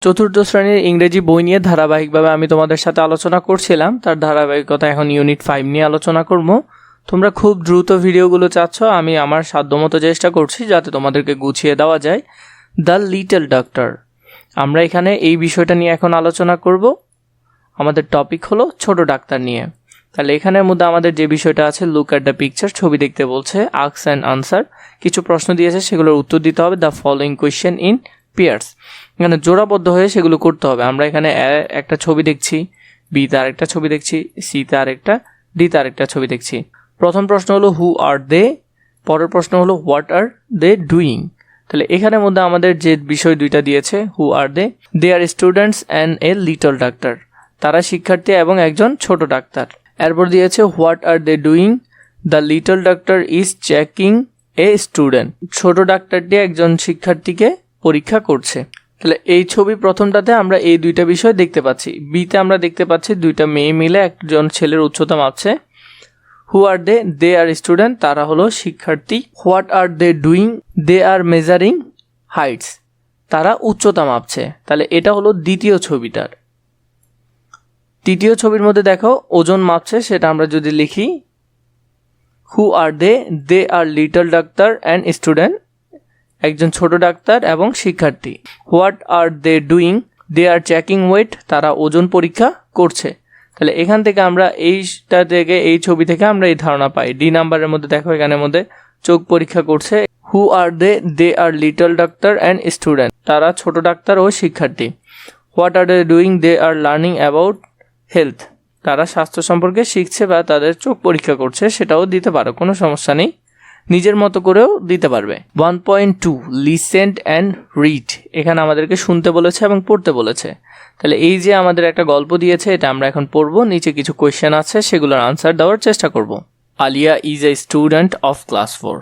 চতুর্থ শ্রেণীর ইংরেজি বই নিয়ে ধারাবাহিকভাবে আমি তোমাদের সাথে আলোচনা করছিলাম। তার ধারাবাহিকতা এখন ইউনিট 5 নিয়ে আলোচনা করব। তোমরা খুব দ্রুত ভিডিওগুলো চাচ্ছ, আমি আমার সাধ্যমতো চেষ্টা করছি যাতে তোমাদেরকে গুছিয়ে দেওয়া যায়। দ্য লিটল ডক্টর, আমরা এখানে এই বিষয়টা নিয়ে এখন আলোচনা করব। আমাদের টপিক হলো ছোট ডাক্তার নিয়ে। তাহলে এখানের মধ্যে আমাদের যে বিষয়টা আছে, লুক অ্যাট দ্য পিকচার, ছবি দেখতে বলছে। আস্ক অ্যান্ড আনসার, কিছু প্রশ্ন দিয়েছে, সেগুলোর উত্তর দিতে হবে। The following question in pairs, এখানে জোড়াবদ্ধ হয়ে সেগুলো করতে হবে। আমরা এখানে একটা ছবি দেখছি, বিতে আরেকটা ছবি দেখছি, সিতে আরেকটা, ডিতে আরেকটা ছবি দেখছি। প্রথম প্রশ্ন হলো হু আর দে, পরের প্রশ্ন হলো হোয়াট আর দে ডুইং। তাহলে এখানের মধ্যে আমাদের যে বিষয় দুইটা দিয়েছে, who are they are students and a little doctor, তারা শিক্ষার্থী এবং একজন ছোট ডাক্তার। এরপর দিয়েছে what are they doing, the little doctor is checking a student, ছোট ডাক্তারটি একজন শিক্ষার্থীকে পরীক্ষা করছে। তাহলে এই ছবি প্রথমটাতে আমরা এই দুইটা বিষয় দেখতে পাচ্ছি। বিতে আমরা দেখতে পাচ্ছি দুইটা মেয়ে মিলে একজন ছেলের উচ্চতা মাপছে। হু আর দে আর স্টুডেন্ট, তারা হলো শিক্ষার্থী। What are they doing, they are measuring heights, তারা উচ্চতা মাপছে। তাহলে এটা হলো দ্বিতীয় ছবিটার। তৃতীয় ছবির মধ্যে দেখো ওজন মাপছে, সেটা আমরা যদি লিখি who are they are little doctor and student, একজন ছোট ডাক্তার এবং শিক্ষার্থী। What are they doing, they are checking weight, তারা ওজন পরীক্ষা করছে। তাহলে এখান থেকে আমরা এইটা থেকে, এই ছবি থেকে আমরা এই ধারণা পাই। ডি নাম্বারের মধ্যে দেখো এখানের মধ্যে চোখ পরীক্ষা করছে। Who are they are little doctor and student, তারা ছোট ডাক্তার ও শিক্ষার্থী। What are they doing, they are learning about health, তারা স্বাস্থ্য সম্পর্কে শিখছে বা তাদের চোখ পরীক্ষা করছে। সেটাও দিতে পারো, কোনো সমস্যা নেই, নিজের মতো করেও দিতে পারবে। 1.2 লিসেন অ্যান্ড রিড, এখানে আমাদেরকে শুনতে বলেছে এবং পড়তে বলেছে। তাহলে এই যে আমাদের একটা গল্প দিয়েছে, এটা আমরা এখন পড়বো। নিচে কিছু কোয়েশ্চেন আছে, সেগুলোর আনসার দেওয়ার চেষ্টা করব। Aliya is a student of class 4,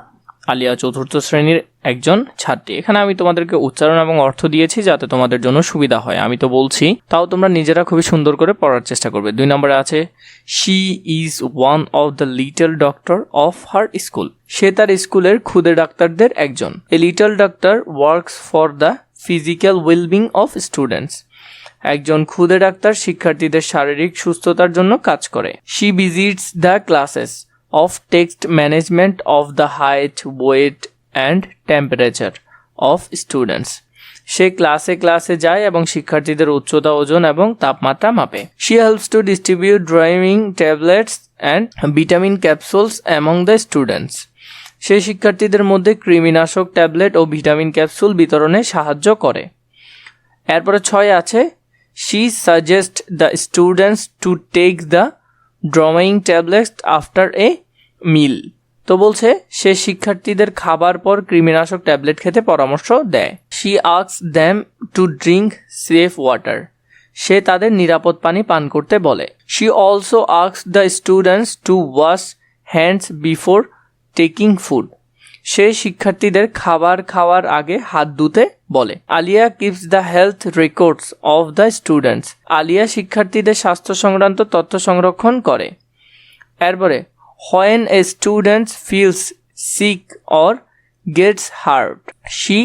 Aliya চতুর্থ শ্রেণীর একজন ছাত্রী। এখানে আমি তোমাদেরকে উচ্চারণ এবং অর্থ দিয়েছি যাতে তোমাদের জন্য সুবিধা হয়। আমি তো বলছি, তাও তোমরা নিজেরা খুবই সুন্দর করে পড়ার চেষ্টা করবে। 2 নম্বরে আছে she is one of the little doctor of her school, সে তার স্কুলের ক্ষুদে ডাক্তারদের একজন। A little doctor works for the physical wellbeing of students, একজন ক্ষুদে ডাক্তার শিক্ষার্থীদের শারীরিক সুস্থতার জন্য কাজ করে। She visits the classes of text management of the height, weight and temperature of students, সে ক্লাসে যায় এবং শিক্ষার্থীদের উচ্চতা, ওজন এবং তাপমাত্রা মাপে। She helps to distribute drawing tablets and vitamin capsules among the students, সে শিক্ষার্থীদের মধ্যে কৃমিনাশক ট্যাবলেট ও ভিটামিন ক্যাপসুল বিতরণে সাহায্য করে। এরপরে 6 আছে She suggests the students to take the drawing tablets after a meal, তো বলছে সে শিক্ষার্থীদের খাবার পর কৃমিনাশক ট্যাবলেট খেতে পরামর্শ দেয়। She asks them to drink safe water, সে তাদের নিরাপদ পানি পান করতে বলে। She also asks the students to wash hands before taking food, সে শিক্ষার্থীদের খাবার খাওয়ার আগে হাত ধুতে বলে। Aliya keeps the health records of the students, Aliya শিক্ষার্থীদের স্বাস্থ্য সংক্রান্ত তথ্য সংরক্ষণ করে। এরপরে when a student feels sick or gets hurt, she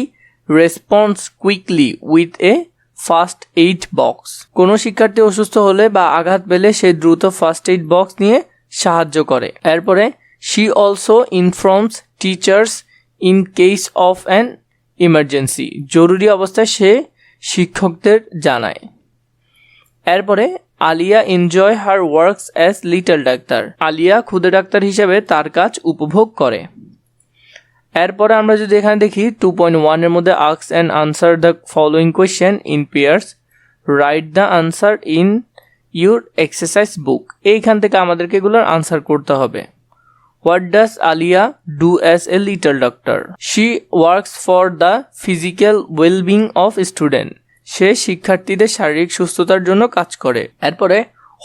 response quickly with a first aid box, কোনো শিক্ষার্থী অসুস্থ হলে বা আঘাত পেলে সে দ্রুত ফার্স্ট এইড বক্স নিয়ে সাহায্য করে। এরপরে she also informs teachers in case of an emergency, জরুরি অবস্থায় সে শিক্ষকদের জানায়। এরপরে Aliya enjoy her works as little doctor, Aliya ক্ষুদে ডাক্তার হিসেবে তার কাজ উপভোগ করে। এরপরে আমরা যদি এখানে দেখি 2.1 এর মধ্যে ask and answer the following question in pairs, write the answer in your exercise বুক, এইখান থেকে আমাদেরকে এগুলোর আনসার করতে হবে। What does Alia do as a little doctor? She works for the physical well-being of students, সে শিক্ষার্থীদের শারীরিক সুস্থতার জন্য কাজ করে। এরপরে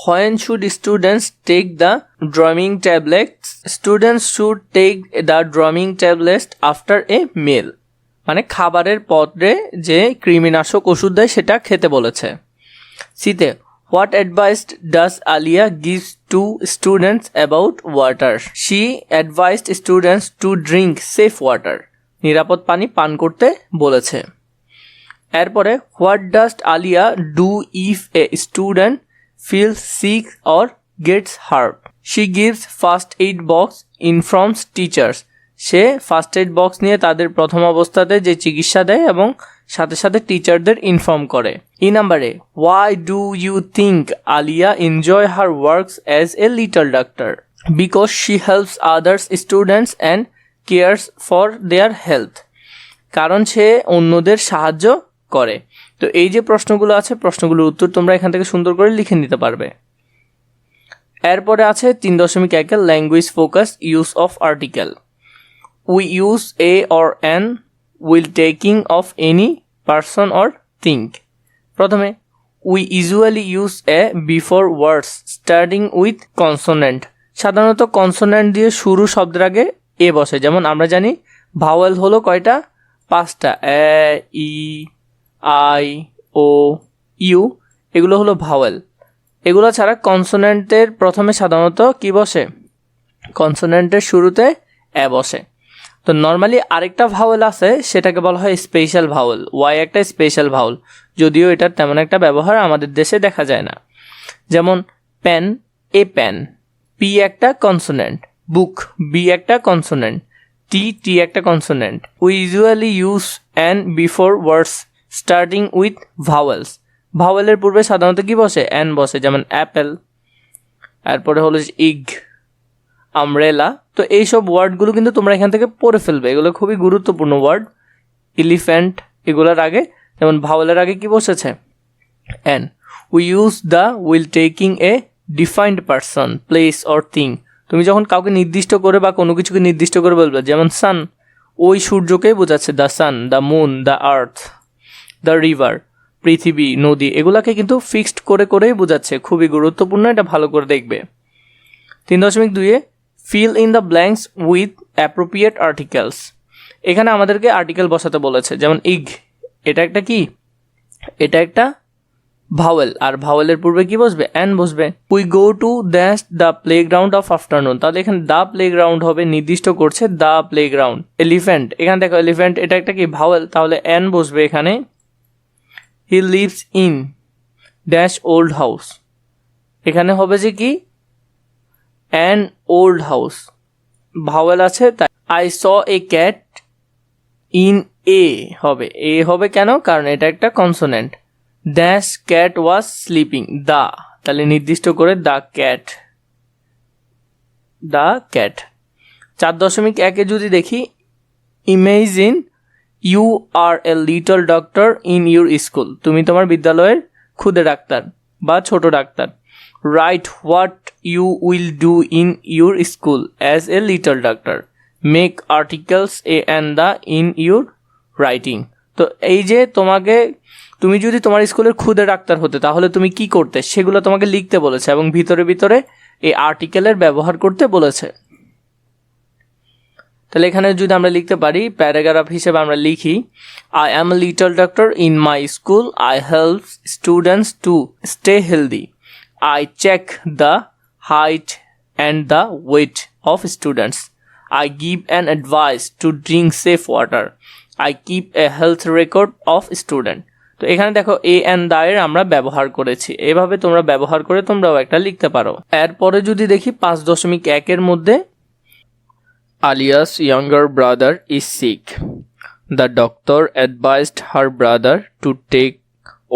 when should students take the drumming tablets? Students should take the drumming tablets after a meal, মানে খাবারের পরে যে কৃমিনাশক ওষুধ দেয় সেটা খেতে বলেছে। সিতে What advice does Alia give to students about water? She advised students to drink safe water, নিরাপদ পানি পান করতে বলেছে। এরপরে what does Aliya do if a student feels sick or gets hurt? She gives first aid box, informs teachers. Say first aid box নিয়ে তাদের প্রথম অবস্থাতে যে চিকিৎসা দেয় এবং সাথে সাথে টিচারদের ইনফর্ম করে। ই নাম্বারে why do you think Aliya enjoy her works as a little doctor? Because she helps others students and cares for their health. কারণ সে অন্যদের সাহায্য করে। তো এই যে প্রশ্নগুলো আছে, প্রশ্নগুলোর উত্তর তোমরা এখান থেকে সুন্দর করে লিখে নিতে পারবে। এরপরে আছে 3.1 language focus use of article. We use a or an will taking of any person or think. প্রথমে we usually use a before words starting with consonant. সাধারণত কনসোনেন্ট দিয়ে শুরু শব্দের আগে এ বসে। যেমন আমরা জানি ভাওয়েল হলো কয়টা? 5টা। এ, ই, আই, ও, ইউ, এগুলো হলো ভাওয়েল। এগুলো ছাড়া কনসোনেন্টের প্রথমে সাধারণত কি বসে? কনসোনেন্টের শুরুতে এ বসে। তো নর্মালি আরেকটা ভাওয়েল আছে, সেটাকে বলা হয় স্পেশাল ভাওয়েল। ওয়াই একটা স্পেশাল ভাওয়েল, যদিও এটার তেমন একটা ব্যবহার আমাদের দেশে দেখা যায় না। যেমন পেন, এ পেন। পি একটা কনসোনেন্ট। বুক, বি একটা কনসোনেন্ট। টি একটা consonant. We usually use an before words starting with vowels. ভাওয়েলের পূর্বে সাধারণত কি বসে? অ্যান বসে। যেমন অ্যাপেল, এরপরে হলো ইগ, আমব্রেলা। তো এইসব ওয়ার্ডগুলো কিন্তু তোমরা এখান থেকে পড়ে ফেলবে, এগুলো খুবই গুরুত্বপূর্ণ ওয়ার্ড। এলিফ্যান্ট, এগুলোর আগে যেমন ভাওয়েলের আগে কি বসেছে? An. We use the will taking a defined person, place or thing. তুমি যখন কাউকে নির্দিষ্ট করে বা কোনো কিছুকে নির্দিষ্ট করে বলবে, যেমন সান, ওই সূর্যকেই বোঝাচ্ছে the sun, the moon, the earth, the river, পৃথিবী, নদী, এগুলাকে কিন্তু ফিক্সড করে করেই বোঝাচ্ছে। খুবই গুরুত্বপূর্ণ, এটা ভালো করে দেখবে। 3.2 fill in the blanks with appropriate articles. এখানে আমাদেরকে আর্টিকেল বসাতে বলেছে। যেমন ইগ, এটা একটা কি? এটা একটা ভাওয়েল, আর ভাওয়েলের পূর্বে কি বসবে? অ্যান বসবে। We go to the playground of afternoon. তাহলে এখানে দ্য প্লেগ্রাউন্ড হবে, নির্দিষ্ট করছে দ্য প্লেগ্রাউন্ড। এলিফ্যান্ট, এখানে দেখো এলিফ্যান্ট, এটা একটা কি? ভাওয়েল, তাহলে অ্যান বসবে এখানে। He lives in dash old house. এখানে হবে যে কি? অ্যান ওল্ড হাউস, ভাওয়েল আছে তাই। I saw A cat in a হবে, এ হবে কেন? কারণ এটা একটা consonant. Dash cat was sleeping, the, তাহলে নির্দিষ্ট করে দ্য ক্যাট, দ্য ক্যাট। 4.1 যদি দেখি, imagine you are a little doctor in your school. তুমি তোমার বিদ্যালয়ের খুদে ডাক্তার বা ছোট ডাক্তার। Right what you will do in your school as a little doctor. Make articles a and the in your writing. তো এই যে তুমি যদি তোমার স্কুলের খুদে ডাক্তার হতে, তাহলে তুমি কি করতে, সেগুলো তোমাকে লিখতে বলেছে এবং ভিতরে ভিতরে এই আর্টিকেলের ব্যবহার করতে বলেছে। তাহলে এখানে যদি আমরা লিখতে পারি, প্যারাগ্রাফ হিসেবে আমরা লিখি, I am a little doctor in my school, I help students to stay healthy, I check the height and the weight of students, I give an advice to drink safe water, I keep a health record of student. তো এখানে দেখো এ and the এর আমরা ব্যবহার করেছি। এভাবে তোমরা ব্যবহার করে তোমরাও একটা লিখতে পারো। এরপরে যদি দেখি 5.1 মধ্যে, Alia's younger brother is sick. The doctor advised her brother to take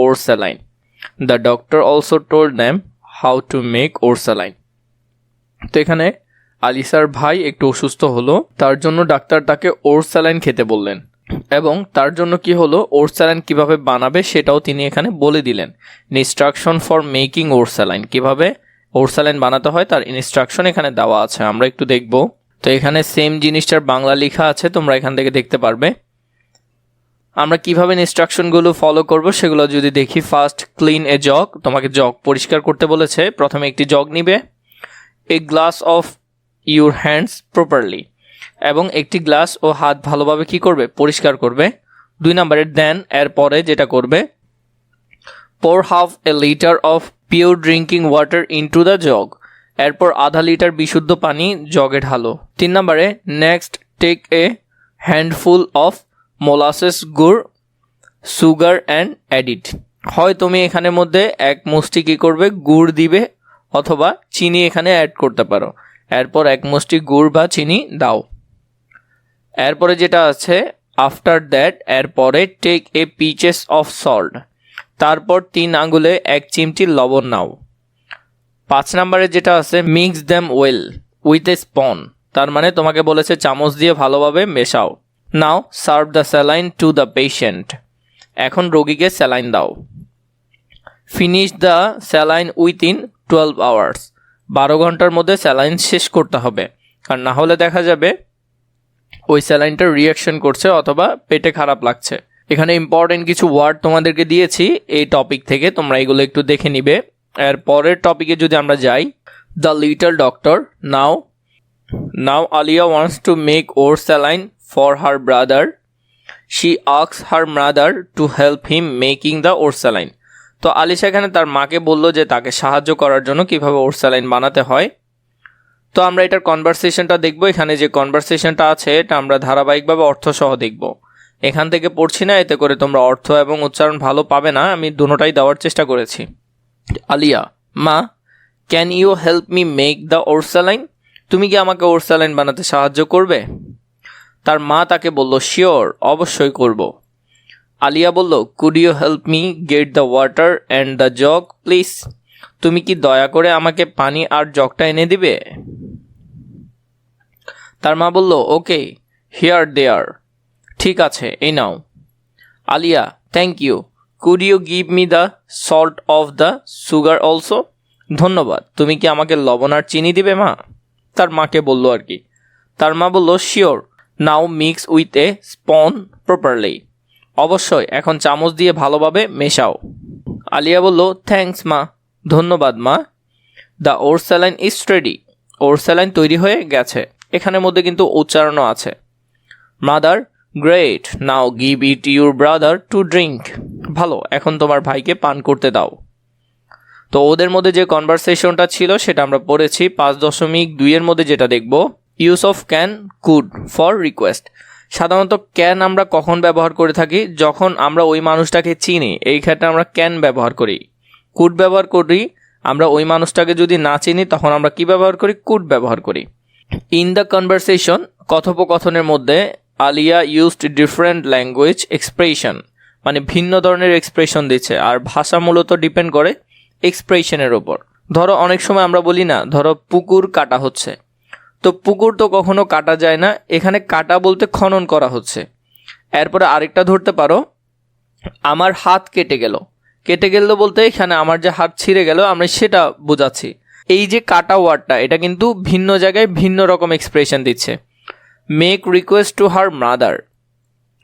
Orsaline. The doctor also told them how to make Orsaline. তো এখানে আলিসার ভাই একটু অসুস্থ হলো, তার জন্য ডাক্তার তাকে ওরসালাইন খেতে বললেন এবং তার জন্য কি হলো, ওরসালাইন কিভাবে বানাবে সেটাও তিনি এখানে বলে দিলেন। ইনস্ট্রাকশন ফর মেকিং ওরসালাইন, কিভাবে ওরসালাইন বানাতে হয় তার ইনস্ট্রাকশন এখানে দেওয়া আছে, আমরা একটু দেখব। তো এখানে সেম জিনিসটার বাংলা লেখা আছে, তোমরা এখান থেকে দেখতে পারবে। আমরা কিভাবে ইনস্ট্রাকশনগুলো ফলো করব সেগুলো যদি দেখি, ফার্স্ট ক্লিন এ জগ, তোমাকে জগ পরিষ্কার করতে বলেছে। প্রথমে একটি জগ নিবে, a glass of your hands properly, এবং একটি গ্লাস ও হাত ভালোভাবে কি করবে, পরিষ্কার করবে। 2 নম্বরে দেন, এর পরে যেটা করবে, pour half a litre of pure drinking water into the jug, এরপর আধা লিটার বিশুদ্ধ পানি জগে ঢালো। 3 নম্বরে next take a handful of molasses gur sugar and add it. হয় তুমি এখানের মধ্যে এক মুষ্টি কী করবে, গুড় দিবে, অথবা চিনি এখানে অ্যাড করতে পারো। এরপর এক মুষ্টি গুড় বা চিনি দাও। এরপরে যেটা আছে আফটার দ্যাট, এরপরে take a pinches of salt, তারপর 3 আঙ্গুলে 1 চিমটি লবণ নাও। 5 নম্বরে যেটা আছে mix them well with a spoon, তার মানে তোমাকে বলেছে চামচ দিয়ে ভালোভাবে মেশাও। Now serve the saline to the patient, এখন রোগীকে স্যালাইন দাও। Finish the saline within 12 hours, 12 ঘন্টার মধ্যে স্যালাইন শেষ করতে হবে, আর না হলে দেখা যাবে ওই স্যালাইনটা রিয়াকশন করছে অথবা পেটে খারাপ লাগছে। এখানে ইম্পর্টেন্ট কিছু ওয়ার্ড তোমাদেরকে দিয়েছি এই টপিক থেকে, তোমরা এগুলো একটু দেখে নিবে। এর পরের টপিকে যদি আমরা যাই, the little doctor. Now Aliya wants to make oral saline for her brother, she asks her mother to help him making the or saline. তো আলিশা এখানে তার মাকে বলল যে তাকে সাহায্য করার জন্য কিভাবে ওর স্যালাইন বানাতে হয়। তো আমরা এটার কনভারসেশনটা দেখব। এখানে যে কনভারসেশনটা আছে এটা আমরা ধারাবাহিকভাবে অর্থসহ দেখব। এখান থেকে পড়ছি না, এতে করে তোমরা অর্থ এবং উচ্চারণ ভালো পাবে না, আমি দুটোটাই দেওয়ার চেষ্টা করেছি। আলিয়া, মা, can you help me make the or saline, তুমি কি আমাকে ওর স্যালাইন বানাতে সাহায্য করবে? তার মা তাকে বলল শিওর, অবশ্যই করব। আলিয়া বলল could you help me get the water and the jug please, তুমি কি দয়া করে আমাকে পানি আর জগটা এনে দিবে? তার মা বলল ওকে, হিয়ার দে আর, ঠিক আছে এই নাও। Aliya, thank you, could you give me the salt of the sugar also, ধন্যবাদ, তুমি কি আমাকে লবণ আর চিনি দিবে মা? তার মাকে বলল আর কি। তার মা বলল sure, now mix with a spoon properly, অবশ্যই এখন চামচ দিয়ে ভালোভাবে মেশাও। আলিয়া বলল থ্যাঙ্কস মা, ধন্যবাদ মা। The or saline is ready, or saline তৈরি হয়ে গেছে। এখানের মধ্যে কিন্তু উচ্চারণও আছে। Mother, great, now give it your brother to drink, ভালো, এখন তোমার ভাইকে পান করতে দাও। তো ওদের মধ্যে যে কনভারসেশনটা ছিল সেটা আমরা পড়েছি। 5.2 এর মধ্যে যেটা দেখব, use of can could for request. সাধারণত ক্যান আমরা কখন ব্যবহার করে থাকি? যখন আমরা ওই মানুষটাকে চিনি, এই ক্ষেত্রে আমরা ক্যান ব্যবহার করি। কুড ব্যবহার করি আমরা ওই মানুষটাকে যদি না চিনি, তখন আমরা কি ব্যবহার করি? কুড ব্যবহার করি। ইন দ্য কনভারসেশন, কথোপকথনের মধ্যে Aliya used different language expression, মানে ভিন্ন ধরনের এক্সপ্রেশন দিচ্ছে। আর ভাষা মূলত ডিপেন্ড করে এক্সপ্রেশনের ওপর। ধরো অনেক সময় আমরা বলি না, ধরো পুকুর কাটা হচ্ছে, তো পুকুর তো কখনো কাটা যায় না, এখানে কাটা বলতে খনন করা হচ্ছে। এরপরে আরেকটা ধরতে পারো, আমার হাত কেটে গেল। কেটে গেল বলতে এখানে আমার যে হাত ছিঁড়ে গেল আমরা সেটা বোঝাচ্ছি। এই যে কাটা ওয়ার্ডটা, এটা কিন্তু ভিন্ন জায়গায় ভিন্ন রকম এক্সপ্রেশন দিচ্ছে। Make request to her mother,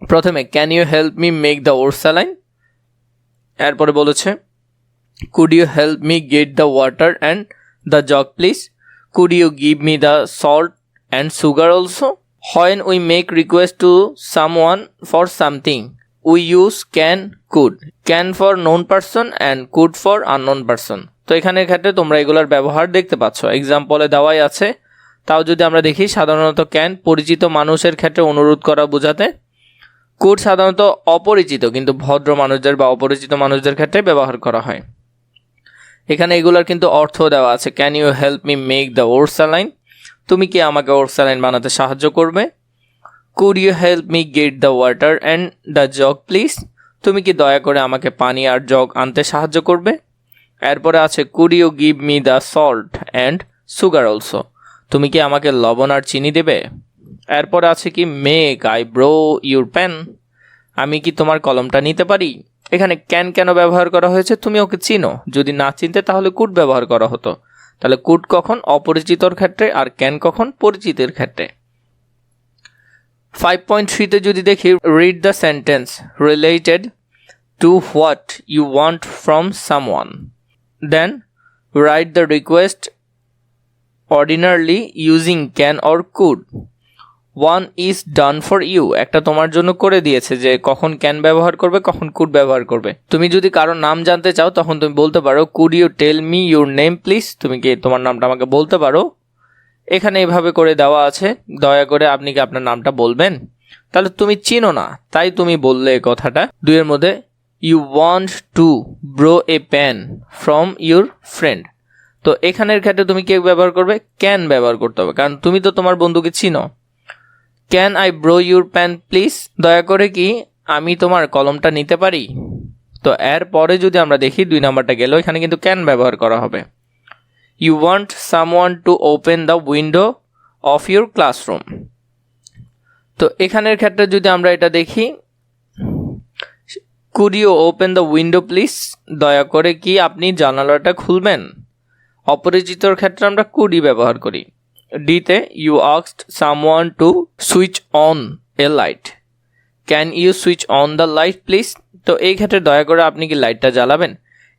প্রথমে can you help me make the or saline, এরপরে বলেছে could you help me get the water and the jug please, could you give me the salt and sugar also? When we make request to someone for something, we use can, could. Can for known person and could for unknown person. তো এখানের ক্ষেত্রে তোমরা এগুলোর ব্যবহার দেখতে পাচ্ছ, এক্সাম্পলে দেওয়াই আছে। তাও যদি আমরা দেখি, সাধারণত ক্যান পরিচিত মানুষের ক্ষেত্রে অনুরোধ করা বোঝাতে, কুড সাধারণত অপরিচিত কিন্তু ভদ্র মানুষদের বা অপরিচিত মানুষদের ক্ষেত্রে ব্যবহার করা হয়। এখানে এগুলোর কিন্তু অর্থ দেওয়া আছে। Can you help me make the or saline, তুমি কি আমাকে ওর স্যালাইন বানাতে সাহায্য করবে? Could you help me get the water and the jug please, তুমি কি দয়া করে আমাকে পানি আর জগ আনতে সাহায্য করবে? এরপরে আছে could you give me the salt and sugar also, তুমি কি আমাকে লবণ আর চিনি দেবে? এরপরে আছে কি make I borrow your pen, আমি কি তোমার কলমটা নিতে পারি? এখানে ক্যান কেন ব্যবহার করা হয়েছে? তুমি ওকে চিনো, যদি না চিনতে তাহলে কুড ব্যবহার করা হতো। তাহলে কুড কখন? অপরিচিতর ক্ষেত্রে, আর ক্যান কখন? পরিচিতের ক্ষেত্রে। 5.3 তে যদি দেখি, read the sentence related to what you want from someone, then write the request ordinarily using can or could. One is done for you, একটা তোমার জন্য করে দিয়েছে যে কখন ক্যান ব্যবহার করবে, কখন কুড ব্যবহার করবে। তুমি যদি কারোর নাম জানতে চাও তখন তুমি বলতে পারো could you tell me your name please, তুমি কি তোমার নামটা আমাকে বলতে পারো? এখানে এইভাবে করে দেওয়া আছে, দয়া করে আপনি কি আপনার নামটা বলবেন? তাহলে তুমি চিনো না, তাই তুমি বললে এই কথাটা। 2 এর মধ্যে you want to borrow a pen from your friend. তো এখানের ক্ষেত্রে তুমি কি ব্যবহার করবে? ক্যান ব্যবহার করতে হবে, কারণ তুমি তো তোমার বন্ধুকে চিনো। Can I borrow your pen please? দয়া করে কি আমি তোমার কলমটা নিতে পারি? তো এর পরে যদি আমরা দেখি 2 নাম্বারটা গেল, এখানে কিন্তু ক্যান ব্যবহার করা হবে। You want someone to open the window of your classroom. তো এখানের ক্ষেত্রে যদি আমরা এটা দেখি, could you open the window please? দয়া করে কি আপনি জানালাটা খুলবেন? অপরিচিতর ক্ষেত্রে আমরা কুডই ব্যবহার করি। ডিতে you asked someone to switch on a light, can you switch on the light please? তো এই ক্ষেত্রে দয়া করে আপনি কি লাইটটা জ্বালাবেন?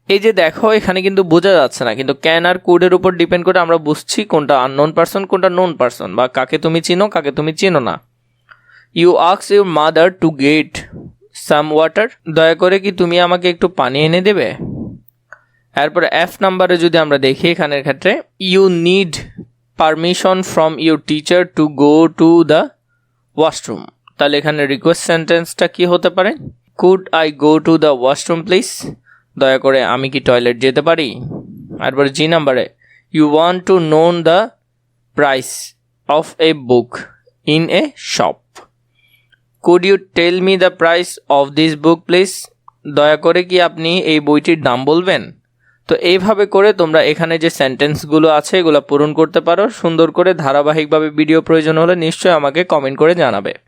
এই যে দেখো এখানে কিন্তু বোঝা যাচ্ছে না, কিন্তু ক্যান আর কুডের উপর ডিপেন্ড করে আমরা বুঝছি কোনটা আননোন পারসন কোনটা নোন পারসন, বা কাকে তুমি চিনো কাকে তুমি চিনো না। You ask your mother to get some water, দয়া করে কি তুমি আমাকে একটু পানি এনে দেবে? এরপরে এফ নাম্বারে যদি আমরা দেখি এখানের ক্ষেত্রে you need permission from your teacher to go to the washroom. তাহলে এখানে রিকোয়েস্ট সেন্টেন্সটা কি হতে পারে? Could I go to the washroom please? দয়া করে আমি কি টয়লেট যেতে পারি? এরপরে জি নাম্বারে you want to known the price of a book in a shop, could you tell me the price of this book please? দয়া করে কি আপনি এই বইটির দাম বলবেন? তো এইভাবে করে তোমরা এখানে যে সেন্টেন্সগুলো আছে এগুলো পূরণ করতে পারো সুন্দর করে। ধারাবাহিকভাবে ভিডিও প্রয়োজন হলে নিশ্চয়ই আমাকে কমেন্ট করে জানাবে।